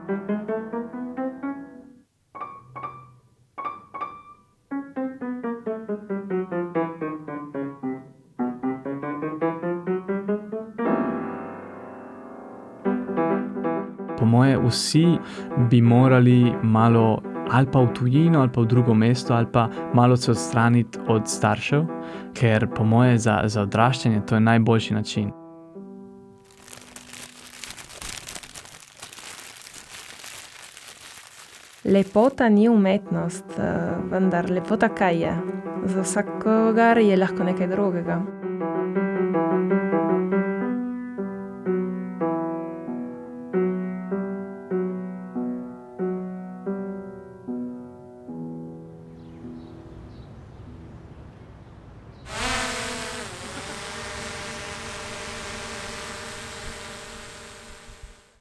Po moje vsi bi morali malo ali pa v tujino, ali pa v drugo mesto, ali pa malo se odstraniti od staršev, ker po moje za odraščanje to je najboljši način. Lepota ni umetnost, vendar lepota kaj je? Za vsakogar je lahko nekaj drugega.